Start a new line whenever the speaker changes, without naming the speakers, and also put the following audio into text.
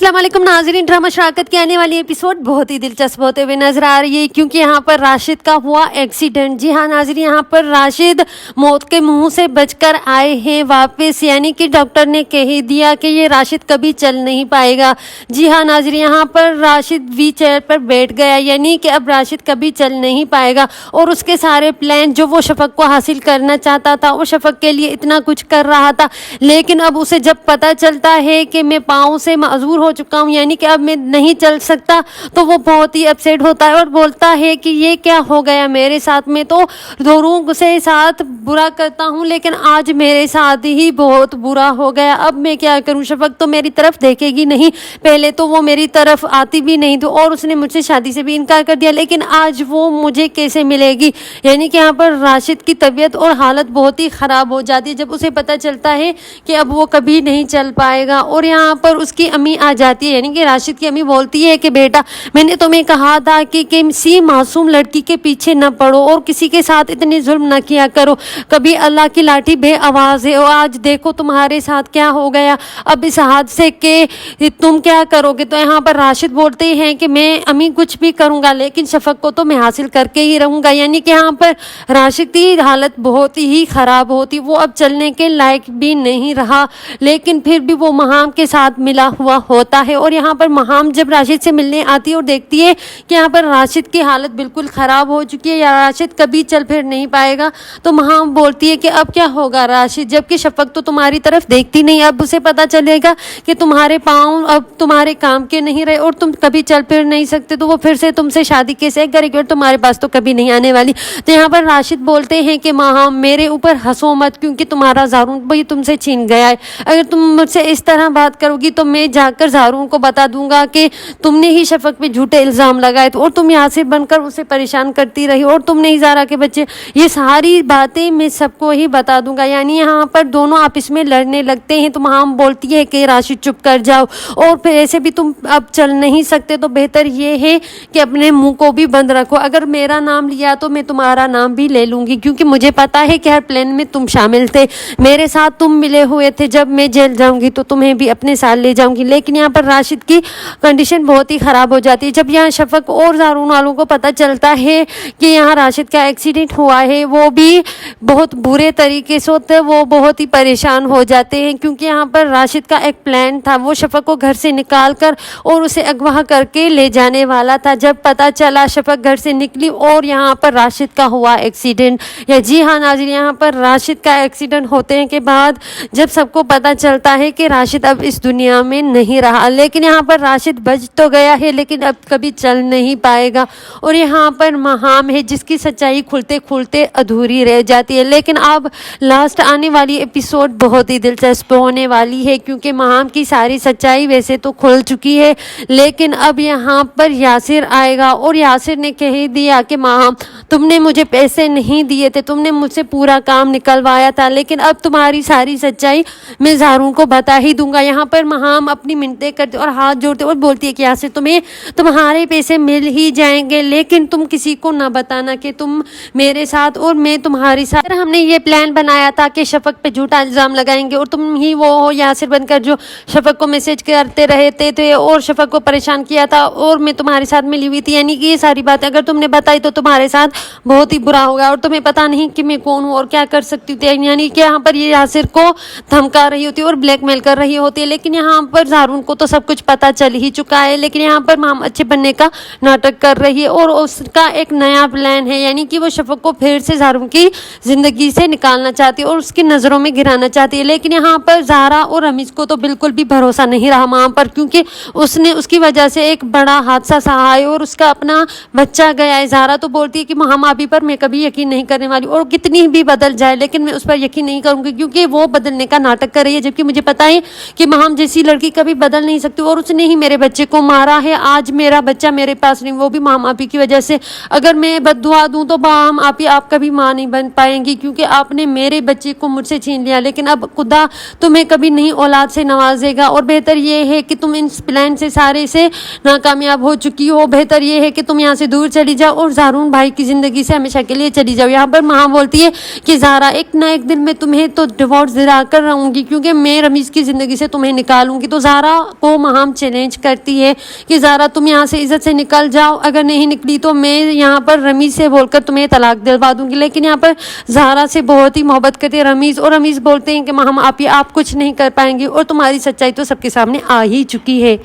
अस्सलाम वालेकुम नाज़रीन, ड्रामा शराकत की आने वाली एपिसोड बहुत ही दिलचस्प होते हुए नजर आ रही है क्योंकि यहाँ पर राशिद का हुआ एक्सीडेंट। जी हाँ नाज़रीन, यहाँ पर राशिद मौत के मुंह से बचकर आए हैं वापस, यानी कि डॉक्टर ने कह ही दिया कि ये राशिद कभी चल नहीं पाएगा। जी हाँ नाज़रीन, यहाँ पर राशिद व्हील चेयर पर बैठ गया, यानी कि अब राशिद कभी चल नहीं पाएगा और उसके सारे प्लान जो वो शफक को हासिल करना चाहता था, वो शफक के लिए इतना कुछ कर रहा था, लेकिन अब उसे जब पता चलता है कि मैं पाँव से माजूर हो चुका हूँ, यानी कि अब मैं नहीं चल सकता, तो वो बहुत ही अपसेट होता है और बोलता है कि ये क्या हो गया मेरे साथ। में तो दोनों से साथ बुरा करता हूँ, लेकिन आज मेरे साथ ही बहुत बुरा हो गया, अब मैं क्या करूँ। शफक तो मेरी तरफ देखेगी नहीं, पहले तो वो मेरी तरफ आती भी नहीं थी और उसने मुझसे शादी से भी इनकार कर दिया, लेकिन आज वो मुझे कैसे मिलेगी। यानी कि यहाँ पर राशिद की तबीयत और हालत बहुत ही ख़राब हो जाती है जब उसे पता चलता है कि अब वो कभी नहीं चल पाएगा। और यहाँ पर उसकी अम्मी आ जाती है, यानी कि राशिद की अम्मी बोलती है कि बेटा, मैंने तुम्हें कहा था कि किसी मासूम लड़की के पीछे न पड़ो और किसी के साथ इतनी जुल्म न किया करो, कभी अल्लाह की लाठी बे आवाज़ है। और आज देखो तुम्हारे साथ क्या हो गया, अब इस हादसे के तुम क्या करोगे। तो यहाँ पर राशिद बोलते हैं कि मैं अम्मी कुछ भी करूँगा, लेकिन शफक को तो मैं हासिल करके ही रहूँगा। यानी कि यहाँ पर राशिद की हालत बहुत ही ख़राब होती, वो अब चलने के लायक भी नहीं रहा, लेकिन फिर भी वो महाम के साथ मिला हुआ होता है। और यहाँ पर महाम जब राशिद से मिलने आती है और देखती है कि यहाँ पर राशिद की हालत बिल्कुल ख़राब हो चुकी है, या राशिद कभी चल फिर नहीं पाएगा, तो महाम बोलती है कि अब क्या होगा राशिद, जबकि शफक तो तुम्हारी तरफ देखती नहीं, अब उसे पता चलेगा कि तुम्हारे पाँव अब तुम्हारे काम के नहीं रहे और तुम कभी चल फिर नहीं सकते, तो वो फिर से तुमसे शादी कैसे करेगी और तुम्हारे पास तो कभी नहीं आने वाली। तो यहाँ पर राशिद बोलते हैं कि महाम मेरे ऊपर हंसो मत, क्योंकि तुम्हारा ज़ारून भाई तुमसे छीन गया है, अगर तुम मुझसे इस तरह बात करोगी तो मैं जाकर ज़ारून को बता दूंगा कि तुमने ही शफक पे झूठे इल्ज़ाम लगाए थे और तुम यहाँ से बनकर उसे परेशान करती रही और तुमने ही ज़ारा के बच्चे, ये सारी बातें मैं सबको ही बता दूंगा। यानी यहाँ पर दोनों आपस में लड़ने लगते हैं। तो महाम बोलती है कि राशिद चुप कर जाओ, और फिर ऐसे भी तुम अब चल नहीं सकते, तो बेहतर ये है कि अपने मुँह को भी बंद रखो, अगर मेरा नाम लिया तो मैं तुम्हारा नाम भी ले लूँगी, क्योंकि मुझे पता है कि हर प्लान में तुम शामिल थे, मेरे साथ तुम मिले हुए थे, जब मैं जेल जाऊँगी तो तुम्हें भी अपने साथ ले जाऊँगी। लेकिन यहाँ पर राशिद की कंडीशन बहुत ही ख़राब हो जाती है जब यहाँ शफक और ज़ारून वालों को पता चलता है कि यहाँ राशिद का एक्सीडेंट हुआ है। वो भी बहुत बुरे तरीके से होते हैं, वो बहुत ही परेशान हो जाते हैं, क्योंकि यहाँ पर राशिद का एक प्लान था, वो शफक को घर से निकाल कर और उसे अगवा करके ले जाने वाला था। जब पता चला शफक घर से निकली और यहाँ पर राशिद का हुआ एक्सीडेंट। या जी हाँ नाज़रीन, यहाँ पर राशिद का एक्सीडेंट होने के बाद जब सबको पता चलता है कि राशिद अब इस दुनिया में नहीं रहा, लेकिन यहाँ पर राशिद बच तो गया है लेकिन अब कभी चल नहीं पाएगा। और यहाँ पर महाम है जिसकी सच्चाई खुलते खुलते अधूरी रह जाती है। लेकिन अब लास्ट आने वाली एपिसोड बहुत ही दिलचस्प होने वाली है, क्योंकि महाम की सारी सच्चाई वैसे तो खुल चुकी है, लेकिन अब यहाँ पर यासिर आएगा और यासिर ने कह दिया कि महाम तुमने मुझे पैसे नहीं दिए थे, तुमने मुझसे पूरा काम निकलवाया था, लेकिन अब तुम्हारी सारी सच्चाई मैं ज़ारून को बता ही दूंगा। यहाँ पर महाम अपनी मिन्नतें करते और हाथ जोड़ते और बोलती है कि यासिर तुम्हें तुम्हारे पैसे मिल ही जाएंगे, लेकिन तुम किसी को ना बताना कि तुम मेरे साथ और मैं तुम्हारे साथ, हमने ये प्लान बनाया था कि शफक पे झूठा इल्ज़ाम लगाएंगे और तुम ही वो हो यासिर बनकर जो शफक को मैसेज करते रहते थे और शफक को परेशान किया था और मैं तुम्हारे साथ मिली हुई थी। यानी कि ये सारी बातें अगर तुमने बताई तो तुम्हारे साथ बहुत ही बुरा होगा और तुम्हें पता नहीं कि मैं कौन हूँ और क्या कर सकती थी। यानी कि यहाँ पर ये यासिर को धमका रही होती है और ब्लैकमेल कर रही होती है, लेकिन यहाँ पर ज़ारून को तो सब कुछ पता चल ही चुका है। लेकिन यहाँ पर महाम अच्छे बनने का नाटक कर रही है और उसका एक नया प्लान है, यानी कि वो शफक को फिर से ज़ारून की ज़िंदगी से निकालना चाहती है और उसकी नज़रों में गिराना चाहती है। लेकिन यहाँ पर ज़ारा और रमीज़ को तो बिल्कुल भी भरोसा नहीं रहा महाम पर, क्योंकि उसने उसकी वजह से एक बड़ा हादसा सहा है और उसका अपना बच्चा गया है। ज़ारा तो बोलती है कि महाम अभी पर मैं कभी यकीन नहीं करने वाली, और कितनी भी बदल जाए लेकिन मैं उस पर यकीन नहीं करूँगी, क्योंकि वो बदलने का नाटक कर रही है, जबकि मुझे पता है कि महाम जैसी लड़की कभी बदल नहीं सकती और उसने ही मेरे बच्चे को मारा है। आज मेरा बच्चा मेरे पास नहीं, वो भी महाम आपी की वजह से। अगर मैं बद्दुआ दूं तो महाम आपी आप कभी माँ नहीं बन पाएंगी, क्योंकि आपने मेरे बच्चे को मुझसे छीन लिया, लेकिन अब खुदा तुम्हें कभी नहीं औलाद से नवाजेगा और बेहतर ये है कि तुम इन प्लान से सारे से नाकामयाब हो चुकी हो। बेहतर ये है कि तुम यहाँ से दूर चली जाओ और ज़ारून भाई की زندگی سے ہمیشہ کے لیے چلی جاؤ۔ یہاں پر مہا بولتی ہے کہ زہرا ایک نہ ایک دن میں تمہیں تو ڈیورس دلا کر رہوں گی، کیونکہ میں رمیز کی زندگی سے تمہیں نکالوں گی۔ تو زہرا کو مہا چیلنج کرتی ہے کہ زہرا تم یہاں سے عزت سے نکل جاؤ، اگر نہیں نکلی تو میں یہاں پر رمیز سے بول کر تمہیں طلاق دلوا دوں گی۔ لیکن یہاں پر زہرا سے بہت ہی محبت کرتے ہیں رمیز، اور رمیز بولتے ہیں کہ مہا آپ کچھ نہیں کر پائیں گے، اور تمہاری سچائی تو سب کے سامنے آ ہی چکی ہے۔